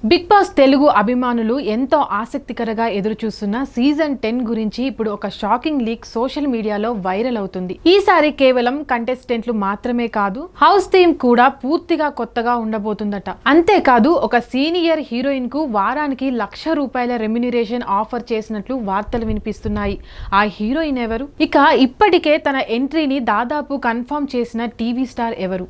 Big boss Telugu అభిమానులు ఎంతో ఆసక్తికరంగా ఎదురుచూస్తున్న సీజన్ 10 గురించి ఇప్పుడు ఒక షాకింగ్ లీక్ సోషల్ మీడియాలో వైరల్ అవుతుంది. ఈసారి కేవలం కంటెస్టెంట్లు మాత్రమే కాదు, హౌస్ థీమ్ కూడా పూర్తిగా కొత్తగా ఉండబోతుందట. అంతేకాదు ఒక సీనియర్ హీరోయిన్ కు వారానికి ₹1,00,000 రెమ్యునరేషన్ ఆఫర్ చేసినట్లు వార్తలు వినిపిస్తున్నాయి. ఆ హీరోయిన్ ఎవరు? ఇక ఇప్పటికే తన ఎంట్రీని దాదాపు కన్ఫర్మ్ చేసిన టీవీ స్టార్ ఎవరు?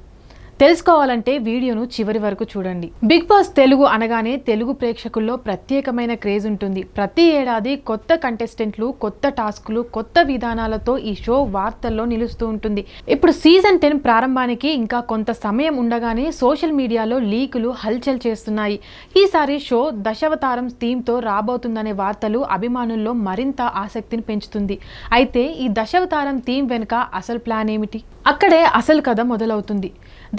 తెలుసుకోవాలంటే వీడియోను చివరి వరకు చూడండి. బిగ్ బాస్ తెలుగు అనగానే తెలుగు ప్రేక్షకుల్లో ప్రత్యేకమైన క్రేజ్ ఉంటుంది. ప్రతి ఏడాది కొత్త కంటెస్టెంట్లు, కొత్త టాస్కులు, కొత్త విధానాలతో ఈ షో వార్తల్లో నిలుస్తూ ఉంటుంది. ఇప్పుడు సీజన్ 10 ప్రారంభానికి ఇంకా కొంత సమయం ఉండగానే సోషల్ మీడియాలో లీకులు హల్చల్ చేస్తున్నాయి. ఈసారి షో దశావతారం థీమ్తో రాబోతుందనే వార్తలు అభిమానుల్లో మరింత ఆసక్తిని పెంచుతుంది. అయితే ఈ దశావతారం థీమ్ వెనుక అసలు ప్లాన్ ఏమిటి? అక్కడే అసలు కథ మొదలవుతుంది.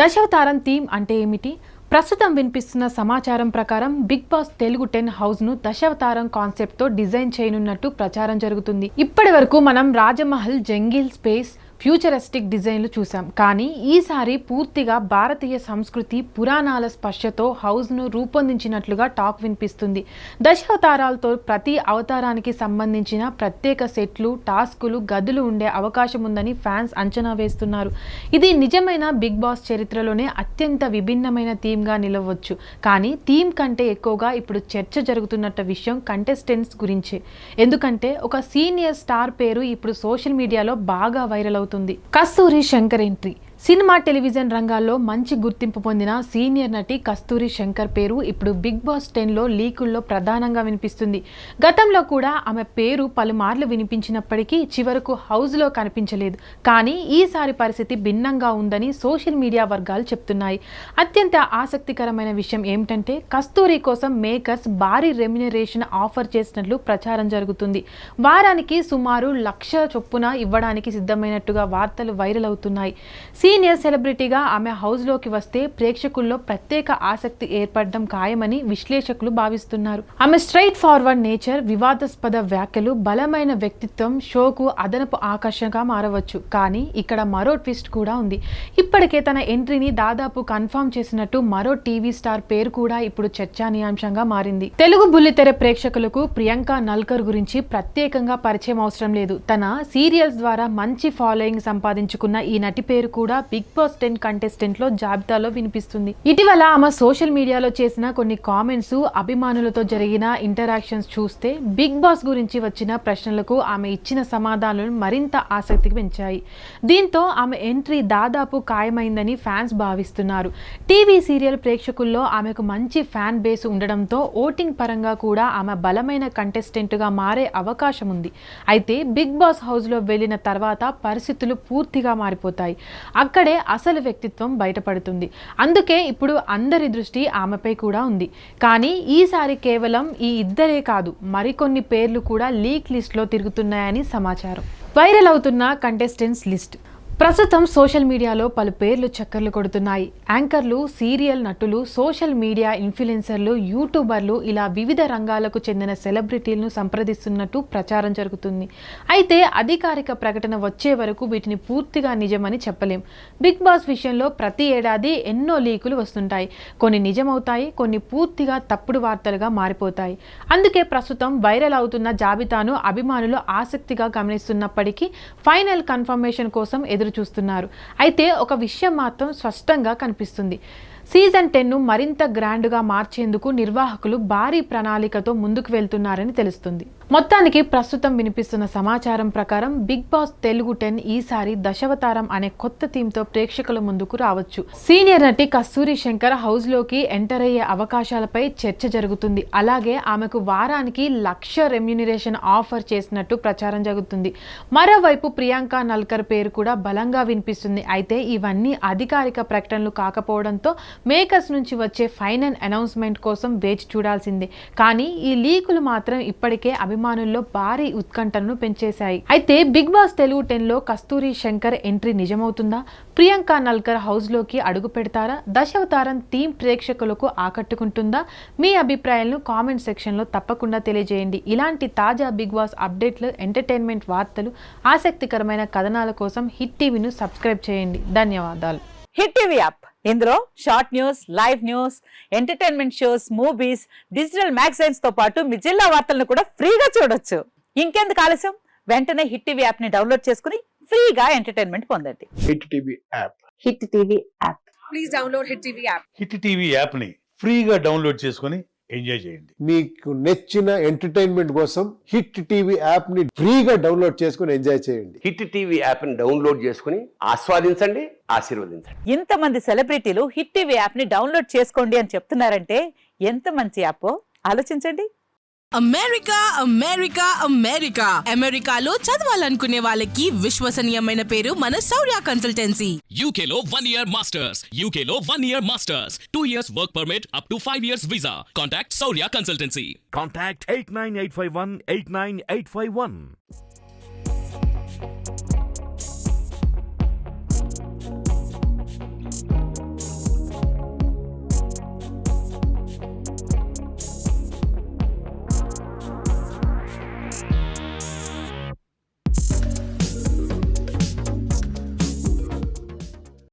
దశావతారం థీమ్ అంటే ఏమిటి? ప్రస్తుతం వినిపిస్తున్న సమాచారం ప్రకారం బిగ్ బాస్ తెలుగు 10 హౌస్ ను దశావతారం కాన్సెప్ట్ తో డిజైన్ చేయనున్నట్టు ప్రచారం జరుగుతుంది. ఇప్పటి వరకు మనం రాజమహల్, జంగిల్, స్పేస్, ఫ్యూచరిస్టిక్ డిజైన్లు చూసాం. కానీ ఈసారి పూర్తిగా భారతీయ సంస్కృతి, పురాణాల స్పర్శతో హౌస్ను రూపొందించినట్లుగా టాక్ వినిపిస్తుంది. దశావతారాలతో ప్రతి అవతారానికి సంబంధించిన ప్రత్యేక సెట్లు, టాస్కులు, గదులు ఉండే అవకాశం ఉందని ఫ్యాన్స్ అంచనా వేస్తున్నారు. ఇది నిజమైన బిగ్ బాస్ చరిత్రలోనే అత్యంత విభిన్నమైన థీమ్గా నిలవచ్చు. కానీ థీమ్ కంటే ఎక్కువగా ఇప్పుడు చర్చ జరుగుతున్న విషయం కంటెస్టెంట్స్ గురించే. ఎందుకంటే ఒక సీనియర్ స్టార్ పేరు ఇప్పుడు సోషల్ మీడియాలో బాగా వైరల్ అవుతుంది. కస్తూరి శంకర్ ఎంట్రీ. సినిమా, టెలివిజన్ రంగాల్లో మంచి గుర్తింపు పొందిన సీనియర్ నటి కస్తూరి శంకర్ పేరు ఇప్పుడు బిగ్ బాస్ 10లో లీకుల్లో ప్రధానంగా వినిపిస్తుంది. గతంలో కూడా ఆమె పేరు పలుమార్లు వినిపించినప్పటికీ చివరకు హౌస్లో కనిపించలేదు. కానీ ఈసారి పరిస్థితి భిన్నంగా ఉందని సోషల్ మీడియా వర్గాలు చెప్తున్నాయి. అత్యంత ఆసక్తికరమైన విషయం ఏమిటంటే కస్తూరి కోసం మేకర్స్ భారీ రెమ్యునరేషన్ ఆఫర్ చేసినట్లు ప్రచారం జరుగుతుంది. వారానికి సుమారు 1,00,000 చొప్పున ఇవ్వడానికి సిద్ధమైనట్టుగా వార్తలు వైరల్ అవుతున్నాయి. సీనియర్ సెలబ్రిటీగా ఆమె హౌస్లోకి వస్తే ప్రేక్షకుల్లో ప్రత్యేక ఆసక్తి ఏర్పడడం ఖాయమని విశ్లేషకులు భావిస్తున్నారు. ఆమె స్ట్రైట్ ఫార్వర్డ్ నేచర్, వివాదాస్పద వ్యాఖ్యలు, బలమైన వ్యక్తిత్వం షోకు అదనపు ఆకర్షణగా మారవచ్చు. కానీ ఇక్కడ మరో ట్విస్ట్ కూడా ఉంది. ఇప్పటికే తన ఎంట్రీని దాదాపు కన్ఫర్మ్ చేసినట్టు మరో టీవీ స్టార్ పేరు కూడా ఇప్పుడు చర్చానీయాంశంగా మారింది. తెలుగు బుల్లితెర ప్రేక్షకులకు ప్రియాంక నల్కర్ గురించి ప్రత్యేకంగా పరిచయం అవసరం లేదు. తన సీరియల్స్ ద్వారా మంచి ఫాలోయింగ్ సంపాదించుకున్న ఈ నటి పేరు కూడా బిగ్ బాస్ 10 కంటెస్టెంట్ లో జాబితాలో వినిపిస్తుంది. ఇటీవల ఆమె సోషల్ మీడియాలో చేసిన కొన్ని కామెంట్స్, అభిమానులతో జరిగిన ఇంటరాక్షన్స్ చూస్తే బిగ్ బాస్ గురించి వచ్చిన ప్రశ్నలకు ఆమె ఇచ్చిన సమాధానాలు మరింత ఆసక్తికి పెంచాయి. దీంతో ఆమె ఎంట్రీ దాదాపు ఖాయమైందని ఫ్యాన్స్ భావిస్తున్నారు. టీవీ సీరియల్ ప్రేక్షకుల్లో ఆమెకు మంచి ఫ్యాన్ బేస్ ఉండడంతో ఓటింగ్ పరంగా కూడా ఆమె బలమైన కంటెస్టెంట్ గా మారే అవకాశం ఉంది. అయితే బిగ్ బాస్ హౌస్ లో వెళ్లిన తర్వాత పరిస్థితులు పూర్తిగా మారిపోతాయి. అక్కడే అసలు వ్యక్తిత్వం బయటపడుతుంది. అందుకే ఇప్పుడు అందరి దృష్టి ఆమెపై కూడా ఉంది. కానీ ఈసారి కేవలం ఈ ఇద్దరే కాదు, మరికొన్ని పేర్లు కూడా లీక్ లిస్ట్లో తిరుగుతున్నాయని సమాచారం. వైరల్ అవుతున్న కంటెస్టెంట్స్ లిస్ట్. ప్రస్తుతం సోషల్ మీడియాలో పలు పేర్లు చక్కర్లు కొడుతున్నాయి. యాంకర్లు, సీరియల్ నటులు, సోషల్ మీడియా ఇన్ఫ్లుయెన్సర్లు, యూట్యూబర్లు ఇలా వివిధ రంగాలకు చెందిన సెలబ్రిటీలను సంప్రదిస్తున్నట్టు ప్రచారం జరుగుతుంది. అయితే అధికారిక ప్రకటన వచ్చే వరకు వీటిని పూర్తిగా నిజమని చెప్పలేం. బిగ్ బాస్ విషయంలో ప్రతి ఏడాది ఎన్నో లీకులు వస్తుంటాయి. కొన్ని నిజమవుతాయి, కొన్ని పూర్తిగా తప్పుడు వార్తలుగా మారిపోతాయి. అందుకే ప్రస్తుతం వైరల్ అవుతున్న జాబితాను అభిమానులు ఆసక్తిగా గమనిస్తున్నప్పటికీ ఫైనల్ కన్ఫర్మేషన్ కోసం ఎదురు చూస్తున్నారు. అయితే ఒక విషయం మాత్రం స్పష్టంగా కనిపిస్తుంది. సీజన్ 10ను మరింత గ్రాండ్గా మార్చేందుకు నిర్వాహకులు భారీ ప్రణాళికతో ముందుకు వెళ్తున్నారని తెలుస్తుంది. మొత్తానికి ప్రస్తుతం వినిపిస్తున్న సమాచారం ప్రకారం బిగ్ బాస్ తెలుగు 10 ఈసారి దశావతారం అనే కొత్త థీమ్తో ప్రేక్షకుల ముందుకు రావచ్చు. సీనియర్ నటి కస్తూరి శంకర్ హౌస్లోకి ఎంటర్ అయ్యే అవకాశాలపై చర్చ జరుగుతుంది. అలాగే ఆమెకు వారానికి 1,00,000 రెమ్యునరేషన్ ఆఫర్ చేసినట్టు ప్రచారం జరుగుతుంది. మరోవైపు ప్రియాంక నల్కర్ పేరు కూడా బలంగా వినిపిస్తుంది. అయితే ఇవన్నీ అధికారిక ప్రకటనలు కాకపోవడంతో మేకర్స్ నుంచి వచ్చే ఫైనల్ అనౌన్స్మెంట్ కోసం వేచి చూడాల్సిందే. కానీ ఈ లీకులు మాత్రం ఇప్పటికే అభిమానుల్లో భారీ ఉత్కంఠను పెంచేశాయి. అయితే బిగ్ బాస్ తెలుగు 10లో కస్తూరి శంకర్ ఎంట్రీ నిజమవుతుందా? ప్రియాంక నల్కర్ హౌస్ లోకి అడుగు పెడతారా? దశావతారం థీమ్ ప్రేక్షకులకు ఆకట్టుకుంటుందా? మీ అభిప్రాయాలను కామెంట్ సెక్షన్ లో తప్పకుండా తెలియజేయండి. ఇలాంటి తాజా బిగ్ బాస్ అప్డేట్లు, ఎంటర్టైన్మెంట్ వార్తలు, ఆసక్తికరమైన కథనాల కోసం హిట్ టీవీను సబ్స్క్రైబ్ చేయండి. ధన్యవాదాలు. హిట్ టీవీ యాప్ ఇందులో short news, live news, entertainment shows, movies, digital magazines తో పాటు మీ జిల్లా వార్తలను కూడా ఫ్రీగా చూడొచ్చు. ఇంకెందుకు ఆలస్యం, వెంటనే హిట్ టీవీ యాప్ ని డౌన్లోడ్ చేసుకుని ఫ్రీగా ఎంటర్టైన్మెంట్ పొందండి. Hit TV app. Hit TV app. Please download Hit TV app. Hit TV యాప్ని ఫ్రీగా డౌన్లోడ్ చేసుకొని ఎంజాయ్ చేయండి. మీకు నచ్చిన ఎంటర్టైన్మెంట్ కోసం హిట్ టీవీ యాప్ ని ఫ్రీగా డౌన్లోడ్ చేసుకుని ఎంజాయ్ చేయండి. హిట్ టీవీ యాప్ని డౌన్లోడ్ చేసుకుని ఆస్వాదించండి, ఆశీర్వదించండి. ఇంతమంది సెలబ్రిటీలు హిట్ టీవీ యాప్ ని డౌన్లోడ్ చేసుకోండి అని చెప్తున్నారంటే ఎంత మంచి యాప్ ఆలోచించండి. అమెరికా అమెరికా అమెరికా అమెరికాలో చదవాలనుకునే వాళ్ళకి విశ్వసనీయమైన పేరు మన శౌర్య కన్సల్టెన్సీ. UK లో 1 year masters. UK లో 1 year masters. 2 years work permit up to 5 years visa. Contact Saurya Consultancy. Contact 89851 89851.